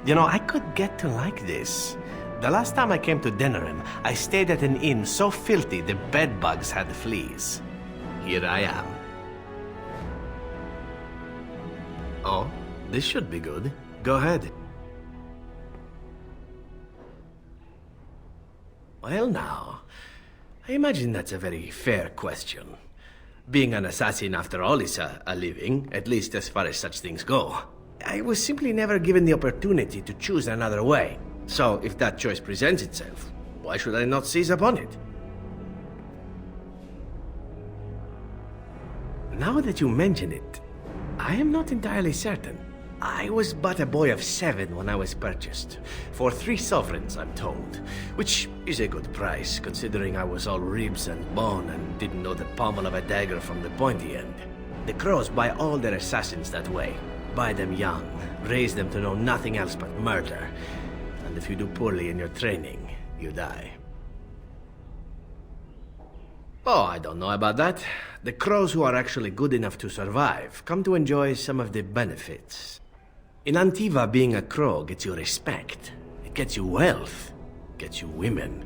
You know, I could get to like this. The last time I came to Denerim, I stayed at an inn so filthy the bedbugs had fleas. Here I am. Oh, this should be good. Go ahead. Well now, I imagine that's a very fair question. Being an assassin, after all, is a living, at least as far as such things go. I was simply never given the opportunity to choose another way. So, if that choice presents itself, why should I not seize upon it? Now that you mention it, I am not entirely certain. I was but a boy of 7 when I was purchased, for 3 sovereigns, I'm told, which is a good price, considering I was all ribs and bone and didn't know the pommel of a dagger from the pointy end. The Crows buy all their assassins that way. Buy them young, raise them to know nothing else but murder, and if you do poorly in your training, you die. Oh, I don't know about that. The Crows who are actually good enough to survive come to enjoy some of the benefits. In Antiva, being a Crow gets you respect. It gets you wealth, gets you women,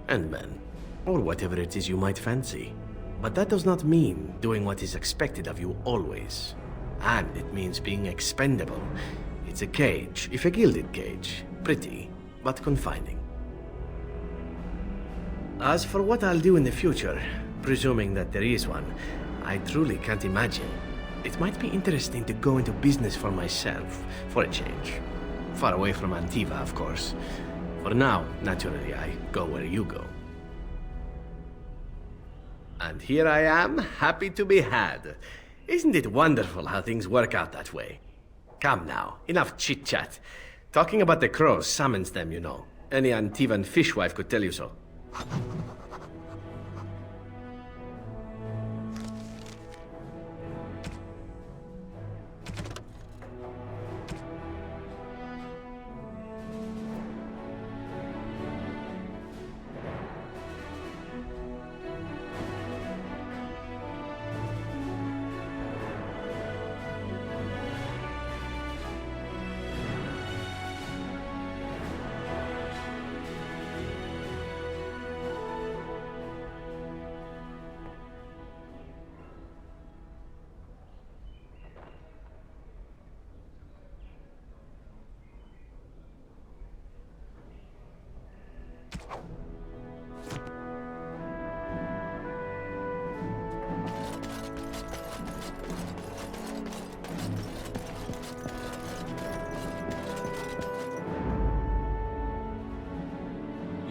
and men, or whatever it is you might fancy. But that does not mean doing what is expected of you always. And it means being expendable. It's a cage, if a gilded cage. Pretty, but confining. As for what I'll do in the future, presuming that there is one, I truly can't imagine. It might be interesting to go into business for myself, for a change. Far away from Antiva, of course. For now, naturally, I go where you go. And here I am, happy to be had. Isn't it wonderful how things work out that way? Come now, enough chit-chat. Talking about the Crows summons them, you know. Any Antivan fishwife could tell you so.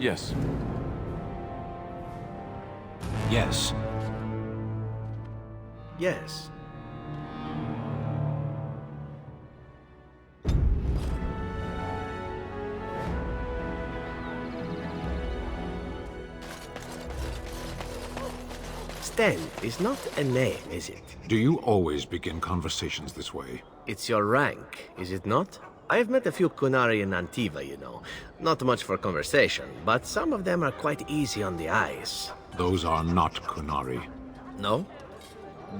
Yes. Yes. Yes. Sten is not a name, is it? Do you always begin conversations this way? It's your rank, is it not? I've met a few Qunari in Antiva, you know. Not much for conversation, but some of them are quite easy on the eyes. Those are not Qunari. No?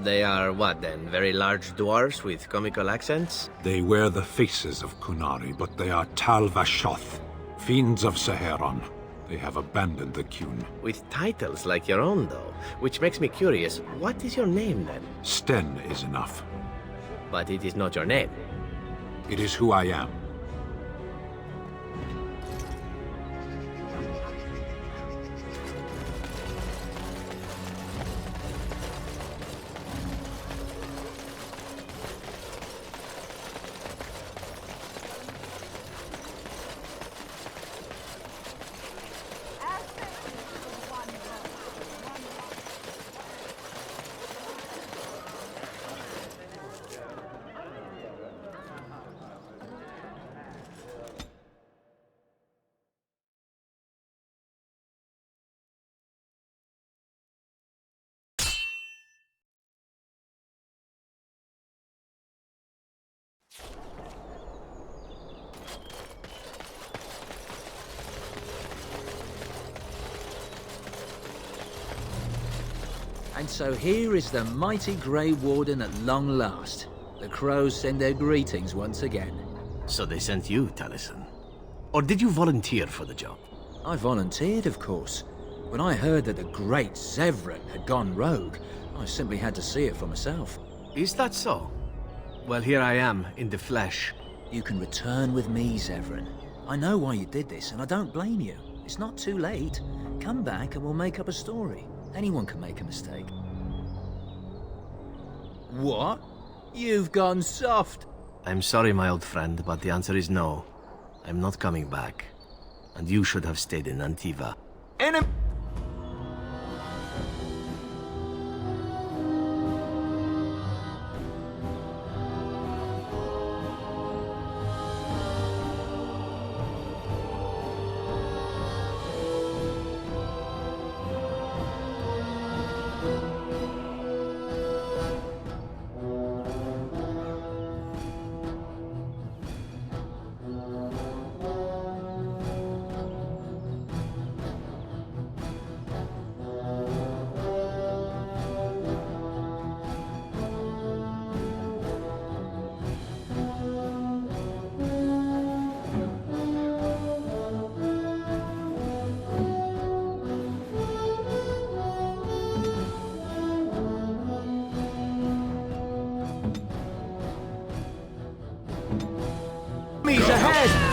They are what then? Very large dwarves with comical accents? They wear the faces of Qunari, but they are Tal Vashoth, fiends of Saharan. They have abandoned the Qun. With titles like your own, though, which makes me curious. What is your name, then? Sten is enough. But it is not your name. It is who I am. And so here is the mighty Grey Warden at long last. The Crows send their greetings once again. So they sent you, Taliesen. Or did you volunteer for the job? I volunteered, of course. When I heard that the great Zevran had gone rogue, I simply had to see it for myself. Is that so? Well, here I am, in the flesh. You can return with me, Zevran. I know why you did this, and I don't blame you. It's not too late. Come back and we'll make up a story. Anyone can make a mistake. What? You've gone soft. I'm sorry, my old friend, but the answer is no. I'm not coming back. And you should have stayed in Antiva. Enemy! Enemies ahead!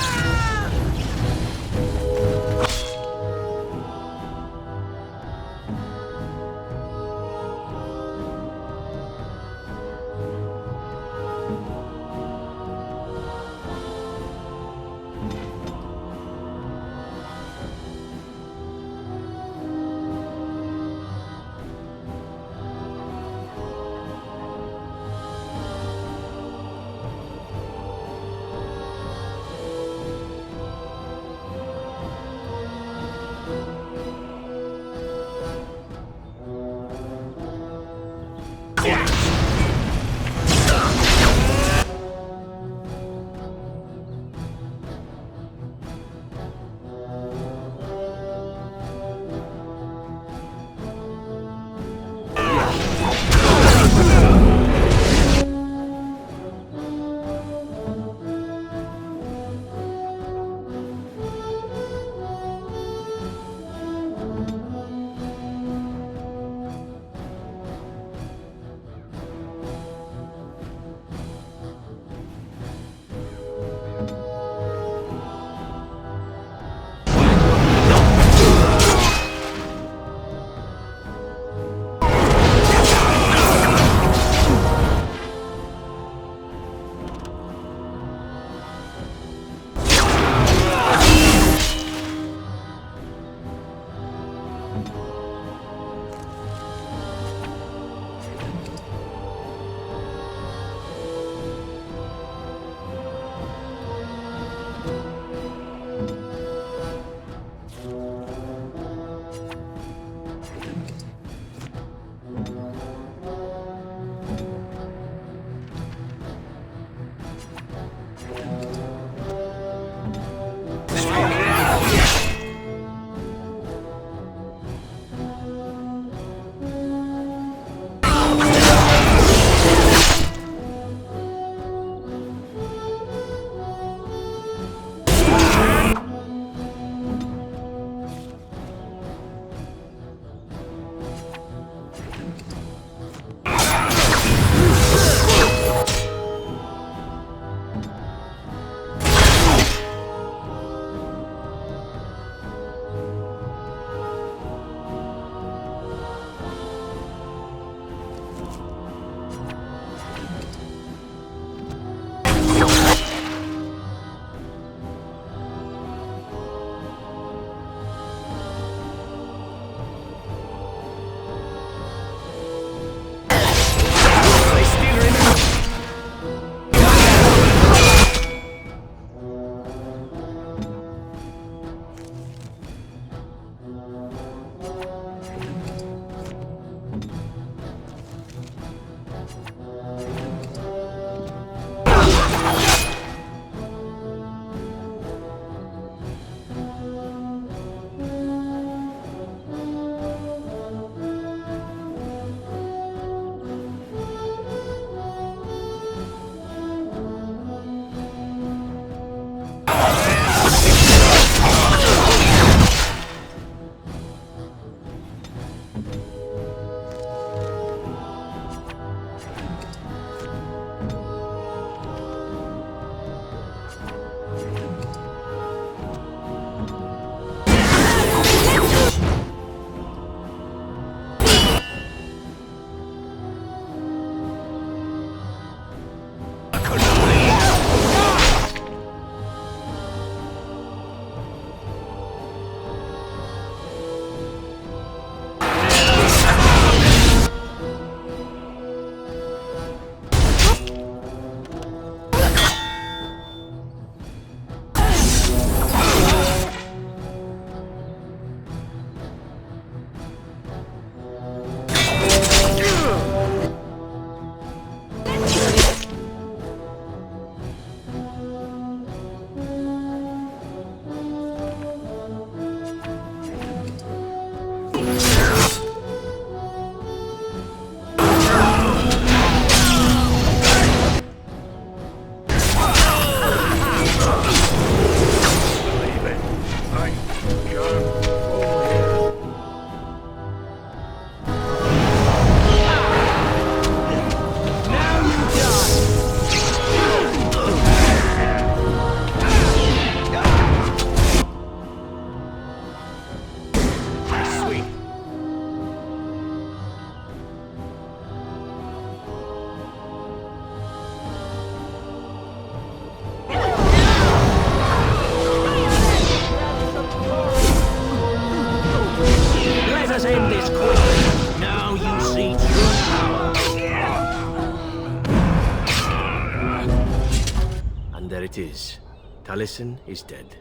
fact is, Taliesen is dead,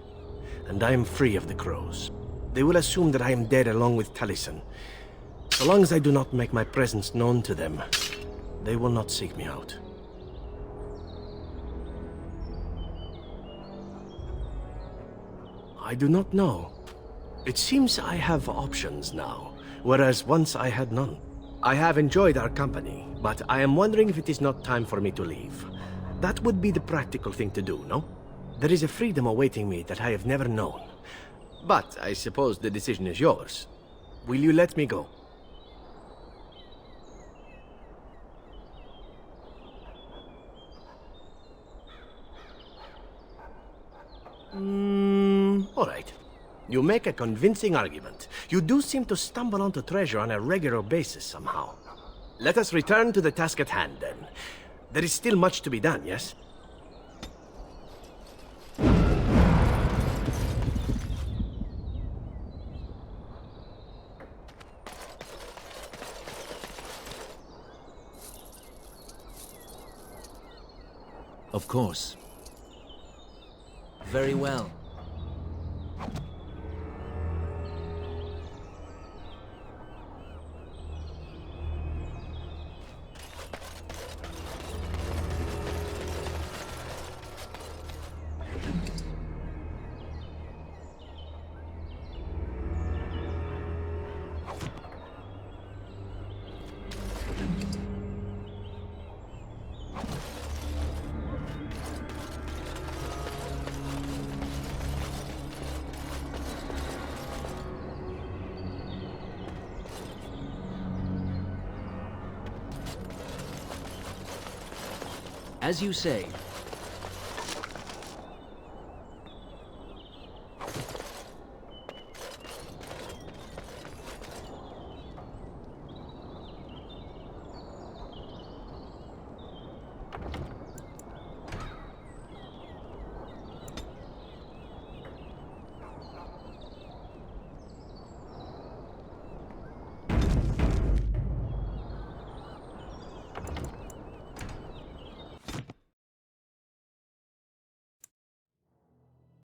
and I am free of the Crows. They will assume that I am dead along with Taliesen. So long as I do not make my presence known to them, they will not seek me out. I do not know. It seems I have options now, whereas once I had none. I have enjoyed our company, but I am wondering if it is not time for me to leave. That would be the practical thing to do, no? There is a freedom awaiting me that I have never known. But I suppose the decision is yours. Will you let me go? All right. You make a convincing argument. You do seem to stumble onto treasure on a regular basis somehow. Let us return to the task at hand, then. There is still much to be done, yes? Of course. Very well. As you say,